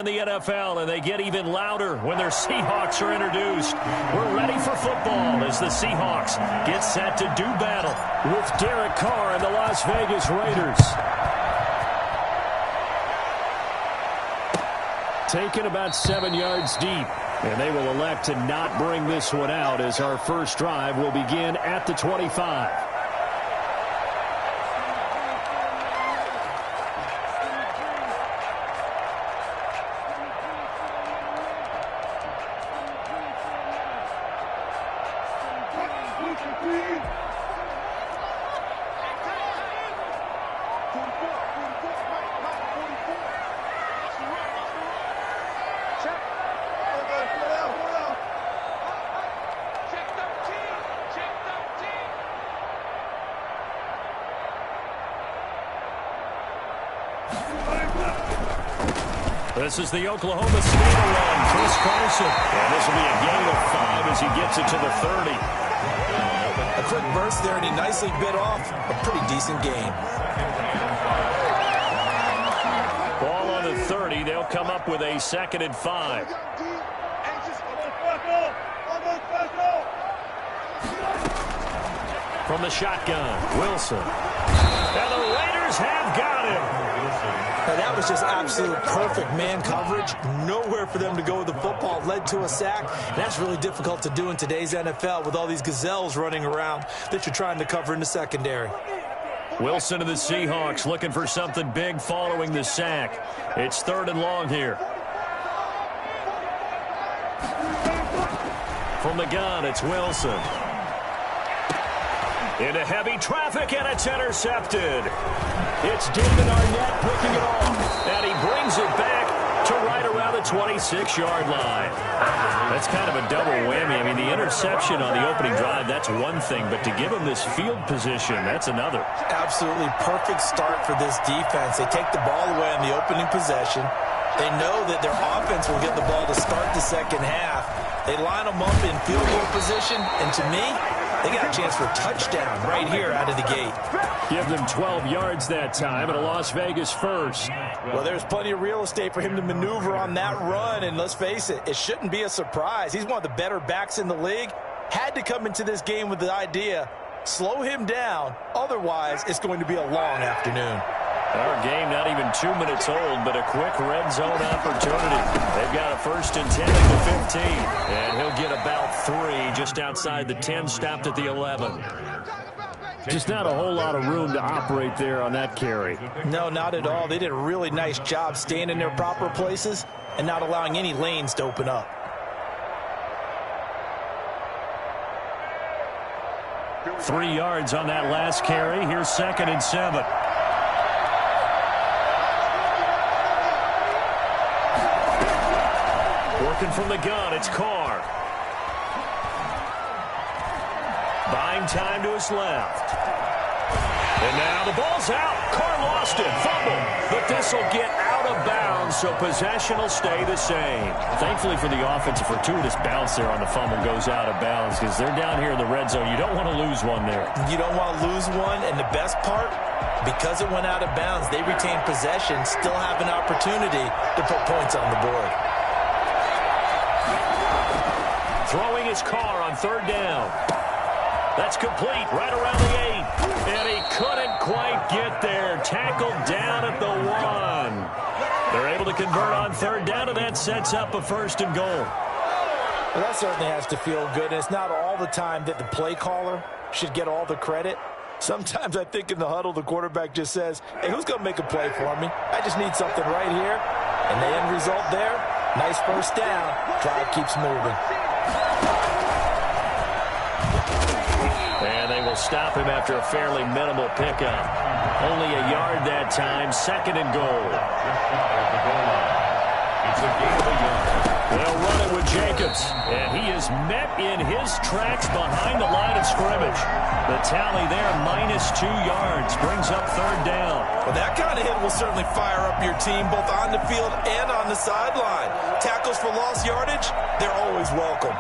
In the NFL, and they get even louder when their Seahawks are introduced. We're ready for football as the Seahawks get set to do battle with Derek Carr and the Las Vegas Raiders. Taken about 7 yards deep, and they will elect to not bring this one out as our first drive will begin at the 25. This is the Oklahoma State run. Chris Carson. And this will be a gain of 5 as he gets it to the 30. A quick burst there, and he nicely bit off a pretty decent gain. Ball on the 30. They'll come up with a 2nd and 5. From the shotgun, Wilson. And the Raiders have got him. Now, that was just absolute perfect man coverage. Nowhere for them to go with the football. Led to a sack. And that's really difficult to do in today's NFL with all these gazelles running around that you're trying to cover in the secondary. Wilson of the Seahawks looking for something big following the sack. It's 3rd and long here. From the gun, it's Wilson. Into heavy traffic, and it's intercepted. It's David Arnett picking it off, and he brings it back to right around the 26-yard line. That's kind of a double whammy. I mean, the interception on the opening drive, that's one thing, but to give him this field position, that's another. Absolutely perfect start for this defense. They take the ball away on the opening possession. They know that their offense will get the ball to start the second half. They line them up in field goal position, and to me, they got a chance for a touchdown right here out of the gate. Give them 12 yards that time and a Las Vegas first. Well, there's plenty of real estate for him to maneuver on that run, and let's face it, it shouldn't be a surprise. He's one of the better backs in the league. Had to come into this game with the idea, slow him down, otherwise it's going to be a long afternoon. Our game not even 2 minutes old, but a quick red zone opportunity. They've got a 1st and 10 at the 15. And he'll get about 3 just outside the 10, stopped at the 11. Just not a whole lot of room to operate there on that carry. No, not at all. They did a really nice job staying in their proper places and not allowing any lanes to open up. Three yards on that last carry. Here's 2nd and 7. Working from the gun, it's Carr. Buying time to his left. And now the ball's out. Carr lost it. Fumble. But this will get out of bounds, so possession will stay the same. Thankfully for the offense, a fortuitous bounce there on the fumble goes out of bounds because they're down here in the red zone. You don't want to lose one there. You don't want to lose one, and the best part, because it went out of bounds, they retain possession, still have an opportunity to put points on the board. Throwing his Carr on 3rd down. That's complete right around the 8. And he couldn't quite get there. Tackled down at the 1. They're able to convert on 3rd down, and that sets up a 1st and goal. Well, that certainly has to feel good. And it's not all the time that the play caller should get all the credit. Sometimes I think in the huddle, the quarterback just says, hey, who's going to make a play for me? I just need something right here. And the end result there, nice 1st down. Drive keeps moving. And they will stop him after a fairly minimal pickup. Only a yard that time, 2nd and goal. They'll run it with Jacobs, and he is met in his tracks behind the line of scrimmage. The tally there, -2 yards, brings up 3rd down. Well, that kind of hit will certainly fire up your team, both on the field and on the sideline. Tackles for lost yardage, they're always welcome.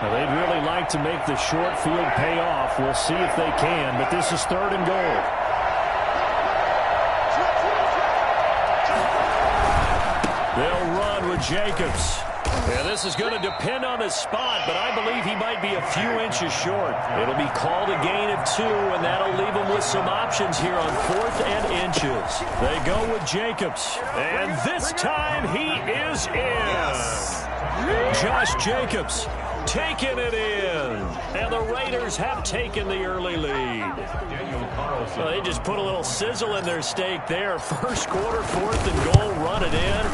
Now, they'd really like to make the short field pay off. We'll see if they can, but this is 3rd and goal. with Jacobs. Yeah, this is going to depend on his spot, but I believe he might be a few inches short. It'll be called a gain of 2, and that'll leave him with some options here on 4th and inches. They go with Jacobs, and this time he is in. Josh Jacobs taking it in, and the Raiders have taken the early lead. Well, they just put a little sizzle in their steak there. First quarter, 4th and goal, run it in,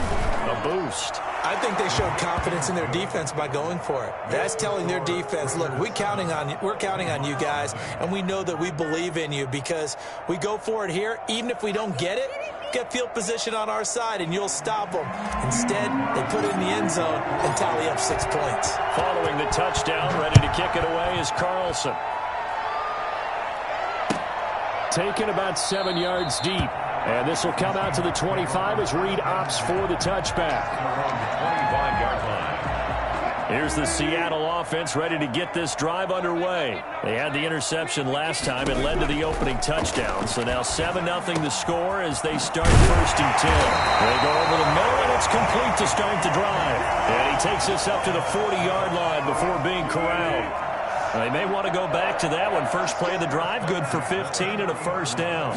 a boost. I think they showed confidence in their defense by going for it. That's telling their defense, look, we're counting on you guys, and we know that we believe in you because we go for it here. Even if we don't get it, get field position on our side, and you'll stop them. Instead, they put it in the end zone and tally up 6 points. Following the touchdown, ready to kick it away is Carlson. Taken about 7 yards deep. And this will come out to the 25 as Reed opts for the touchback. Here's the Seattle offense ready to get this drive underway. They had the interception last time. It led to the opening touchdown. So now 7-0 the score as they start 1st and 10. They go over the middle, and it's complete to start the drive. And he takes this up to the 40-yard line before being corralled. They may want to go back to that one. First play of the drive, good for 15 and a first down.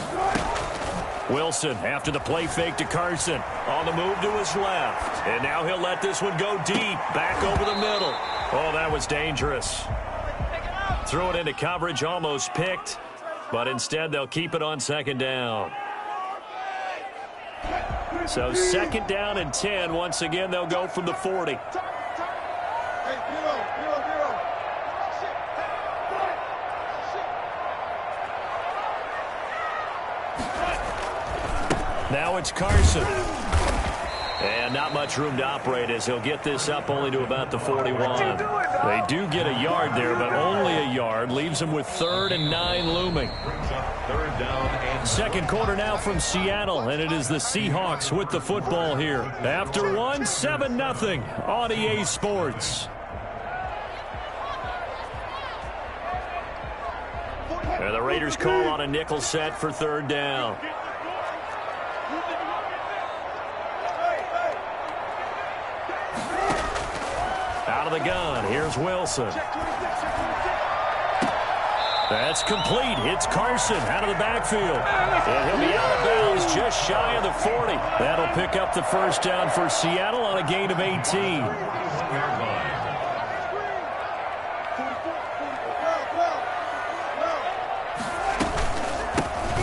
Wilson after the play fake to Carson. On the move to his left. And now he'll let this one go deep. Back over the middle. Oh, that was dangerous. Threw it into coverage, almost picked. But instead they'll keep it on 2nd down. So 2nd down and 10. Once again, they'll go from the 40. Now it's Carson. And not much room to operate as he'll get this up only to about the 41. They do get a yard there, but only a yard. Leaves them with 3rd and 9 looming. 3rd down. Second quarter now from Seattle, and it is the Seahawks with the football here. After one, 7-0 on EA Sports. And the Raiders call on a nickel set for 3rd down. Out of the gun, here's Wilson. That's complete. It's Carson out of the backfield. And he'll be out of bounds just shy of the 40. That'll pick up the first down for Seattle on a gain of 18.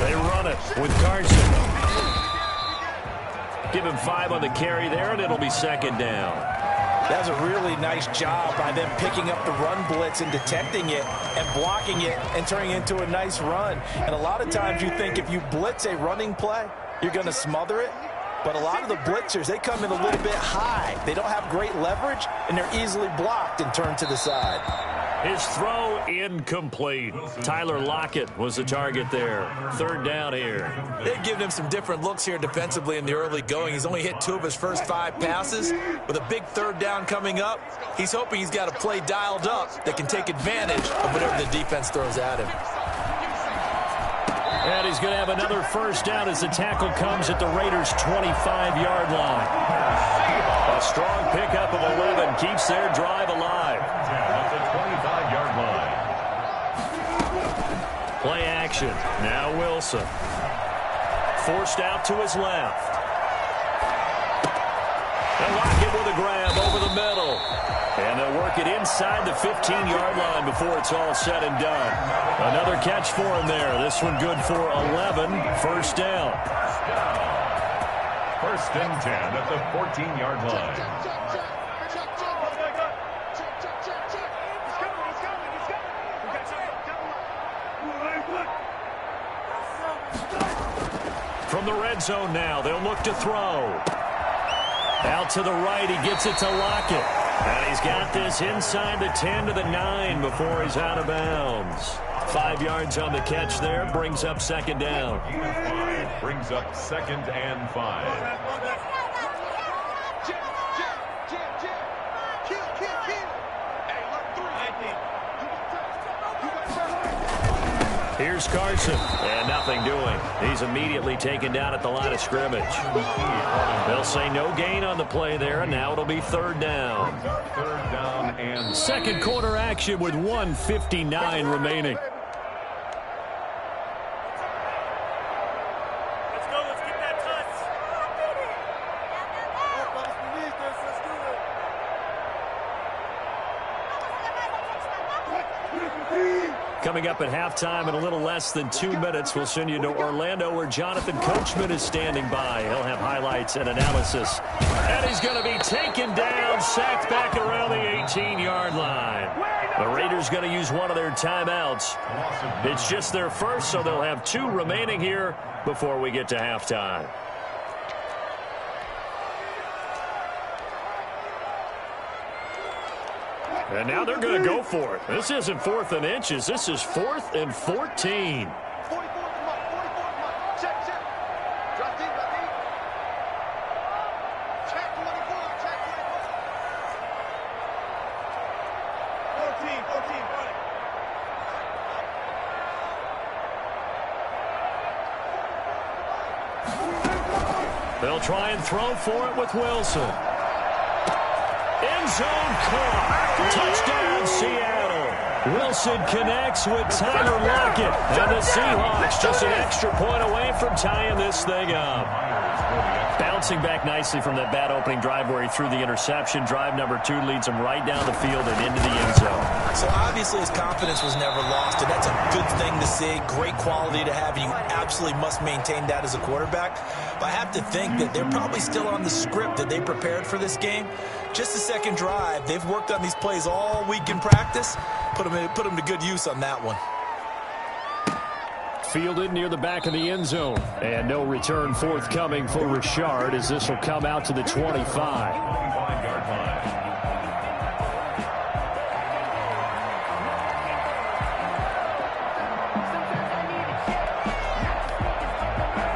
They run it with Carson. Give him 5 on the carry there, and it'll be 2nd down. That's a really nice job by them picking up the run blitz and detecting it and blocking it and turning it into a nice run. And a lot of times you think if you blitz a running play, you're going to smother it. But a lot of the blitzers, they come in a little bit high. They don't have great leverage, and they're easily blocked and turned to the side. His throw incomplete. Tyler Lockett was the target there. 3rd down here. They've given him some different looks here defensively in the early going. He's only hit 2 of his first 5 passes. With a big 3rd down coming up, he's hoping he's got a play dialed up that can take advantage of whatever the defense throws at him. And he's going to have another first down as the tackle comes at the Raiders' 25-yard line. A strong pickup of 11 keeps their drive alive. At the 25-yard line. Play action. Now Wilson. Forced out to his left. And Lockett with a grab over the middle. And they'll work it inside the 15-yard line before it's all said and done. Another catch for him there. This one good for 11. First down. 1st and 10 at the 14-yard line. From the red zone now, they'll look to throw. Out to the right, he gets it to Lockett. And he's got this inside the 10 to the 9 before he's out of bounds. 5 yards on the catch there, brings up 2nd down. Brings up 2nd and 5. Here's Carson, and nothing doing. He's immediately taken down at the line of scrimmage. They'll say no gain on the play there, and now it'll be third down. Third down and second quarter action with 1:59 remaining. Coming up at halftime in a little less than 2 minutes, we'll send you to Orlando where Jonathan Coachman is standing by. He'll have highlights and analysis. And he's going to be taken down, sacked back around the 18-yard line. The Raiders going to use one of their timeouts. It's just their first, so they'll have 2 remaining here before we get to halftime. And now they're going to go for it. This isn't 4th and inches. This is 4th and 14. They'll try and throw for it with Wilson. End zone caught. Touchdown, Seattle. Wilson connects with Tyler Lockett. And the Seahawks just an extra point away from tying this thing up. Bouncing back nicely from that bad opening drive where he threw the interception. Drive number 2 leads him right down the field and into the end zone. So obviously his confidence was never lost, and that's a good thing to see. Great quality to have, and you absolutely must maintain that as a quarterback. But I have to think that they're probably still on the script that they prepared for this game. Just the second drive. They've worked on these plays all week in practice. Put them to good use on that one. Fielded near the back of the end zone. And no return forthcoming for Richard as this will come out to the 25. 25-yard line.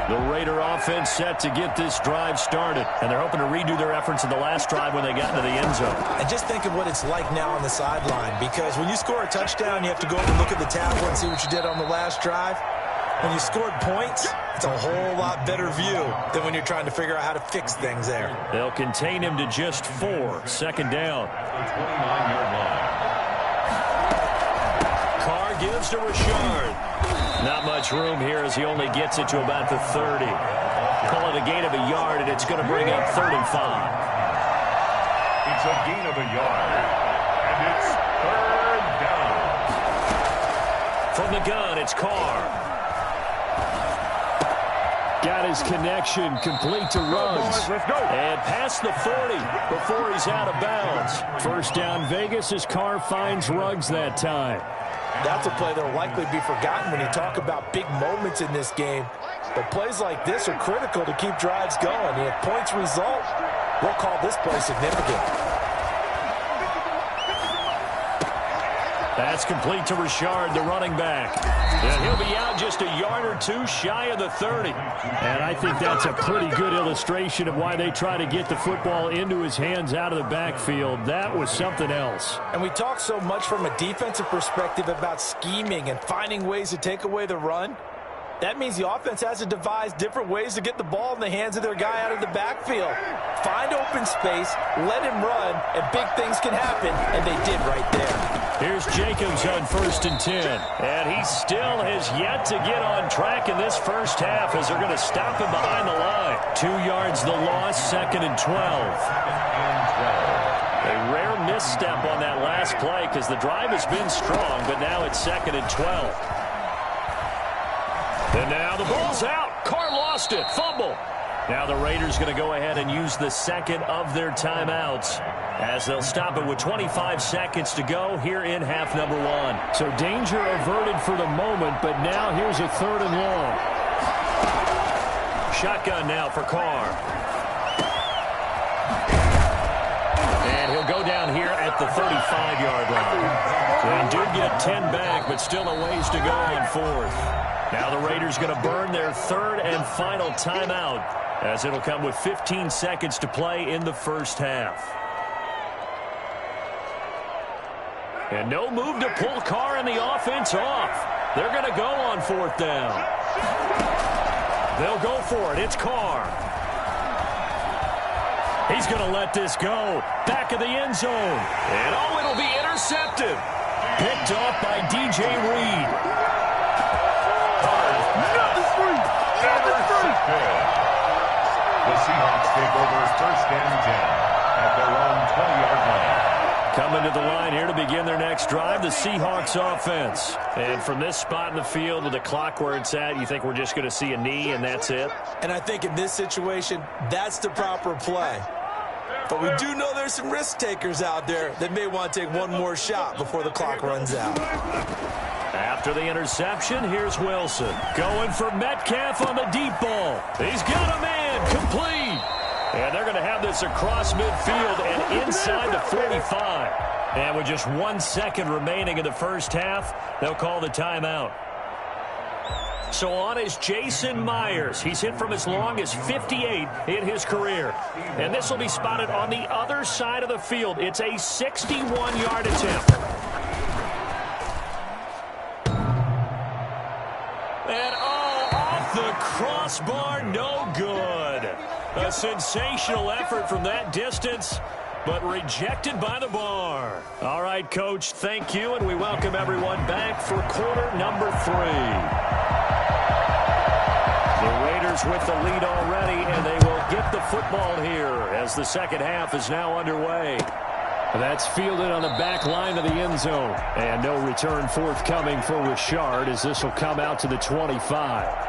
The Raider offense set to get this drive started. And they're hoping to redo their efforts in the last drive when they got into the end zone. And just think of what it's like now on the sideline. Because when you score a touchdown, you have to go over and look at the tablet and see what you did on the last drive. When you scored points, it's a whole lot better view than when you're trying to figure out how to fix things there. They'll contain him to just 4. Second down. 29-yard line. Carr gives to Richard. Not much room here as he only gets it to about the 30. Call it a gain of a yard, and it's going to bring up 3rd and 5. It's a gain of a yard. And it's 3rd down. From the gun, it's Carr. Got his connection complete to Ruggs. And past the 40 before he's out of bounds. First down Vegas as Carr finds Ruggs that time. That's a play that will likely be forgotten when you talk about big moments in this game. But plays like this are critical to keep drives going. And if points result, we'll call this play significant. That's complete to Richard, the running back. And he'll be out just a yard or 2 shy of the 30. And I think that's a pretty good illustration of why they try to get the football into his hands out of the backfield. That was something else. And we talk so much from a defensive perspective about scheming and finding ways to take away the run. That means the offense has to devise different ways to get the ball in the hands of their guy out of the backfield. Find open space, let him run, and big things can happen, and they did right there. Here's Jacobs on 1st and 10. And he still has yet to get on track in this first half as they're going to stop him behind the line. 2 yards the loss, 2nd and 12. A rare misstep on that last play because the drive has been strong, but now it's 2nd and 12. And now the ball's out. Carr lost it. Fumble. Now the Raiders going to go ahead and use the second of their timeouts as they'll stop it with 25 seconds to go here in half number 1. So danger averted for the moment, but now here's a 3rd and long. Shotgun now for Carr. And he'll go down here at the 35-yard line. And did get 10 back, but still a ways to go on 4th. Now the Raiders going to burn their 3rd and final timeout as it'll come with 15 seconds to play in the first half. And no move to pull Carr and the offense off. They're going to go on 4th down. They'll go for it. It's Carr. He's going to let this go. Back of the end zone. And, oh, it'll be intercepted. Picked off by D.J. Reed. The Seahawks take over 1st and 10 at their own 20-yard line. Coming to the line here to begin their next drive, the Seahawks offense. And from this spot in the field with the clock where it's at, you think we're just going to see a knee and that's it? And I think in this situation, that's the proper play. But we do know there's some risk takers out there that may want to take one more shot before the clock runs out. After the interception, here's Wilson. Going for Metcalf on the deep ball. He's got a man complete. And they're going to have this across midfield and inside the 45. And with just 1 second remaining in the first half, they'll call the timeout. So on is Jason Myers. He's hit from as long as 58 in his career. And this will be spotted on the other side of the field. It's a 61-yard attempt. And oh, off the crossbar, no good. A sensational effort from that distance, but rejected by the bar. All right, Coach, thank you, and we welcome everyone back for quarter number 3. The Raiders with the lead already, and they will get the football here as the second half is now underway. That's fielded on the back line of the end zone. And no return forthcoming for Richard as this will come out to the 25.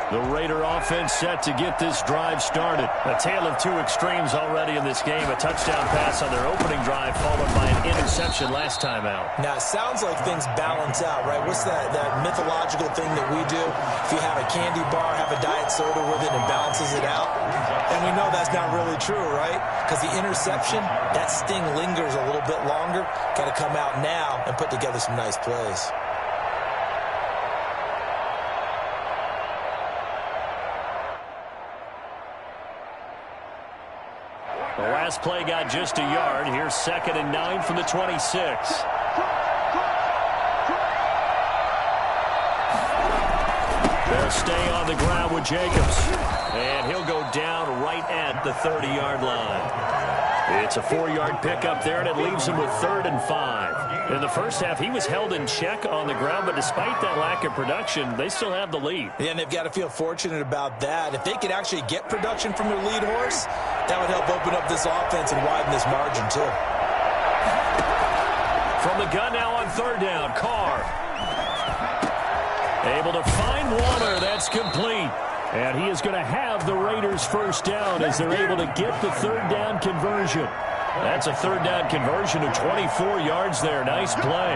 The Raider offense set to get this drive started. A tale of two extremes already in this game. A touchdown pass on their opening drive followed by an interception last time out. Now, it sounds like things balance out, right? What's that mythological thing that we do? If you have a candy bar, have a diet soda with it and balances it out. And we know that's not really true, right? Because the interception, that sting lingers a little bit longer. Got to come out now and put together some nice plays. The last play got just a yard. Here's 2nd and 9 from the 26. They'll stay on the ground with Jacobs. And he'll go down right at the 30-yard line. It's a 4-yard pickup there, and it leaves him with 3rd and 5. In the first half, he was held in check on the ground, but despite that lack of production, they still have the lead. Yeah, and they've got to feel fortunate about that. If they could actually get production from their lead horse, that would help open up this offense and widen this margin, too. From the gun now on 3rd down, Carr. Able to find Waller. That's complete. And he is going to have the Raiders' first down as they're able to get the 3rd down conversion. That's a 3rd down conversion of 24 yards there. Nice play.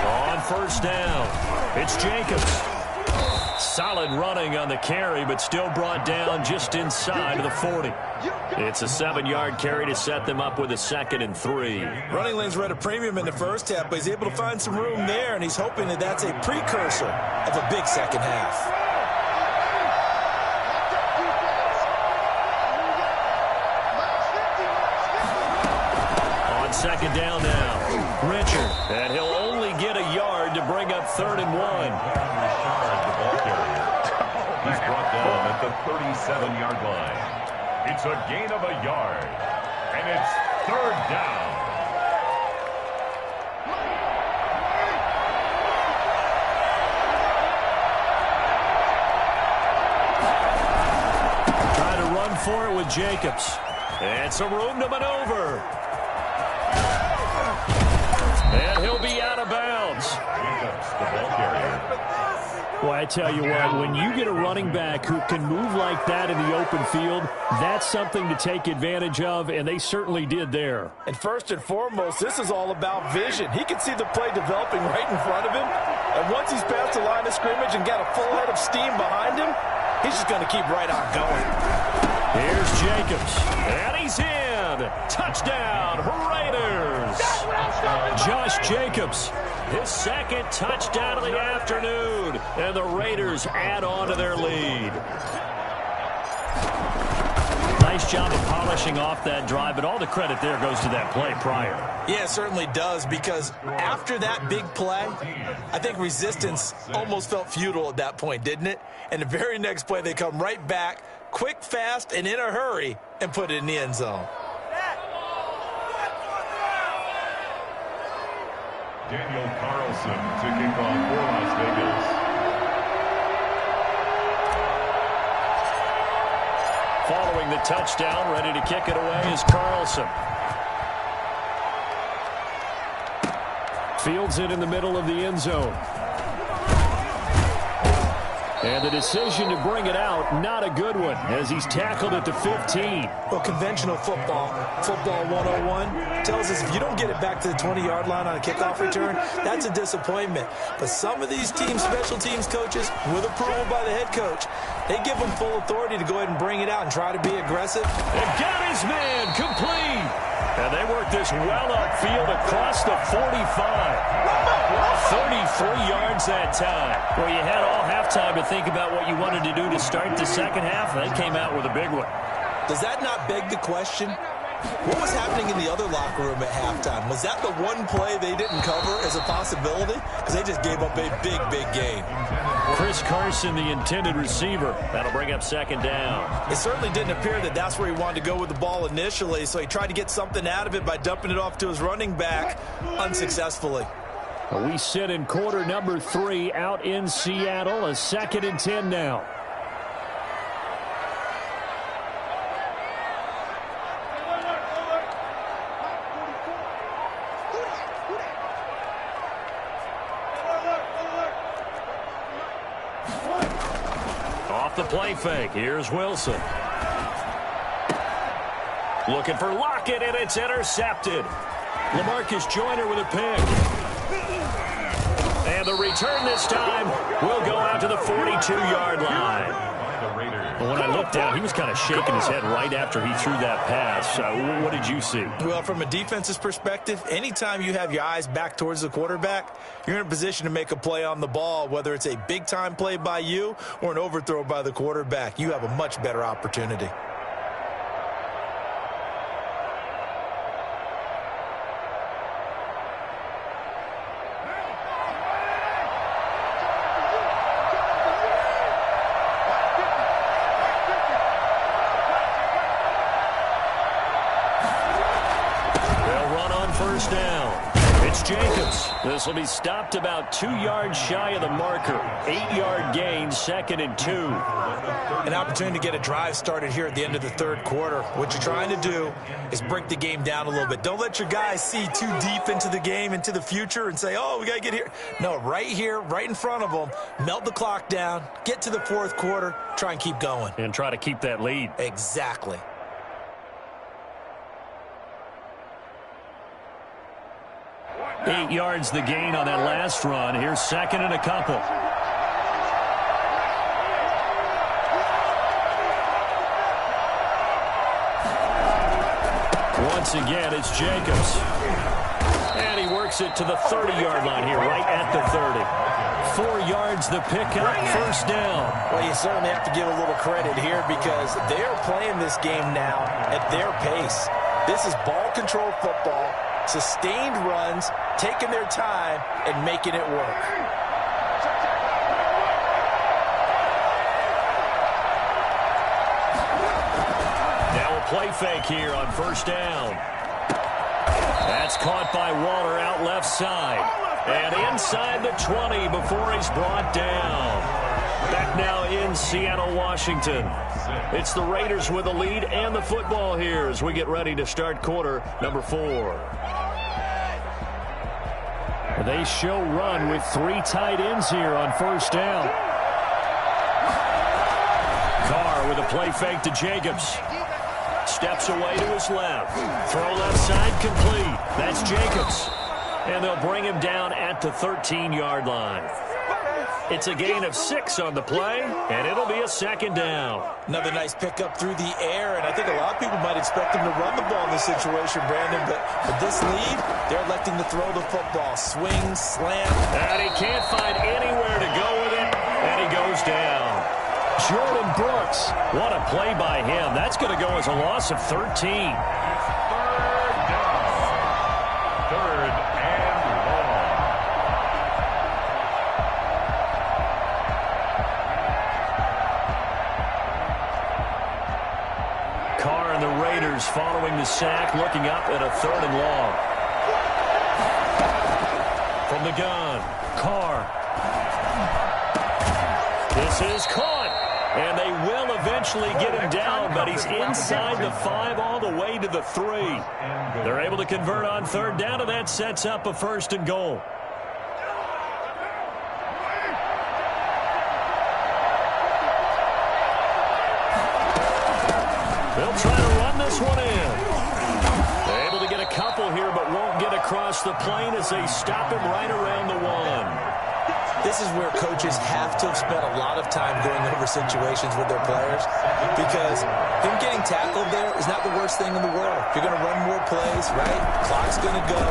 On 1st down, it's Jacobs. Solid running on the carry, but still brought down just inside of the 40. It's a 7-yard carry to set them up with a 2nd and 3. Running lanes were at a premium in the first half, but he's able to find some room there, and he's hoping that that's a precursor of a big second half. On 2nd down now, Richard, and he'll only get a yard to bring up 3rd and 1. He's brought down at the 37-yard line. It's a gain of a yard, and it's 3rd down. Trying to run for it with Jacobs. And some room to maneuver. And he'll be out of bounds. Jacobs, the ball carrier. Well, I tell you what, when you get a running back who can move like that in the open field, that's something to take advantage of, and they certainly did there. And first and foremost, this is all about vision. He can see the play developing right in front of him, and once he's past the line of scrimmage and got a full head of steam behind him, he's just going to keep right on going. Here's Jacobs, and he's in. 7. Touchdown, Raiders! Josh Jacobs, his second touchdown of the afternoon, and the Raiders add on to their lead. Nice job of polishing off that drive, but all the credit there goes to that play prior. Yeah, it certainly does, because after that big play, I think resistance almost felt futile at that point, didn't it? And the very next play, they come right back, quick, fast, and in a hurry, and put it in the end zone. Daniel Carlson to kick off for Las Vegas. Following the touchdown, ready to kick it away is Carlson. Fields it in the middle of the end zone. And the decision to bring it out, not a good one, as he's tackled at the 15. Well, conventional football 101, tells us if you don't get it back to the 20-yard line on a kickoff return, that's a disappointment. But some of these teams, special teams coaches, with approval by the head coach, they give them full authority to go ahead and bring it out and try to be aggressive. And got his man complete. And they work this well upfield across the 45. 33 yards that time. Well, you had all halftime to think about what you wanted to do to start the second half. They came out with a big one. Does that not beg the question? What was happening in the other locker room at halftime? Was that the one play they didn't cover as a possibility? Because they just gave up a big, big game. Chris Carson, the intended receiver. That'll bring up second down. It certainly didn't appear that that's where he wanted to go with the ball initially, so he tried to get something out of it by dumping it off to his running back unsuccessfully. We sit in quarter number 3 out in Seattle. A 2nd and 10 now. Off the play fake. Here's Wilson. Looking for Lockett, and it's intercepted. LaMarcus Joyner with a pick. And the return this time will go out to the 42-yard line. When I looked down, he was kind of shaking his head right after he threw that pass. What did you see? Well, from a defense's perspective, anytime you have your eyes back towards the quarterback, you're in a position to make a play on the ball, whether it's a big-time play by you or an overthrow by the quarterback. You have a much better opportunity. This will be stopped about 2 yards shy of the marker. 8-yard gain, 2nd and 2. An opportunity to get a drive started here at the end of the third quarter. What you're trying to do is break the game down a little bit. Don't let your guys see too deep into the game, into the future, and say, oh, we got to get here. No, right here, right in front of them, melt the clock down, get to the fourth quarter, try and keep going. And try to keep that lead. Exactly. 8 yards the gain on that last run. Here's 2nd and a couple. Once again, it's Jacobs. And he works it to the 30-yard line here, right at the 30. 4 yards the pickup, first down. Well, you certainly have to give a little credit here because they are playing this game now at their pace. This is ball control football. Sustained runs, taking their time, and making it work. Now a play fake here on first down. That's caught by Waller out left side. And inside the 20 before he's brought down. Back now in Seattle, Washington. It's the Raiders with the lead and the football here as we get ready to start quarter number 4. They show run with 3 tight ends here on first down. Carr with a play fake to Jacobs. Steps away to his left. Throw left side complete. That's Jacobs. And they'll bring him down at the 13-yard line. It's a gain of 6 on the play, and it'll be a second down. Another nice pickup through the air, and I think a lot of people might expect him to run the ball in this situation, Brandon, but with this lead, they're electing to throw the football. Swing, slam. And he can't find anywhere to go with it, and he goes down. Jordan Brooks, what a play by him. That's going to go as a loss of 13. Third down. Third and long. Carr and the Raiders following the sack, looking up at a 3rd and long. From the gun, Carr. This is caught, and they will eventually get him down, but he's inside the 5 all the way to the 3. They're able to convert on 3rd down, and that sets up a 1st and goal. They'll try to run this one in. They're able to get a couple here, but won't get across the plane as they stop him right around the 1. This is where coaches have to have spent a lot of time going over situations with their players, because him getting tackled there is not the worst thing in the world. If you're going to run more plays, right, clock's going to go.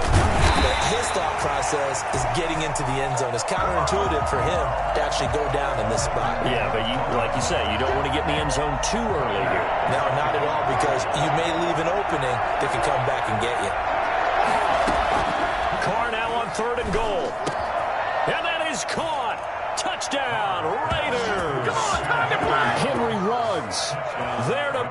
But his thought process is getting into the end zone. It's counterintuitive for him to actually go down in this spot. Yeah, but like you say, you don't want to get in the end zone too early here. No, not at all, because you may leave an opening that can come back and get you. Carr now on 3rd and goal. And that is caught. Touchdown, Raiders. Henry Ruggs there to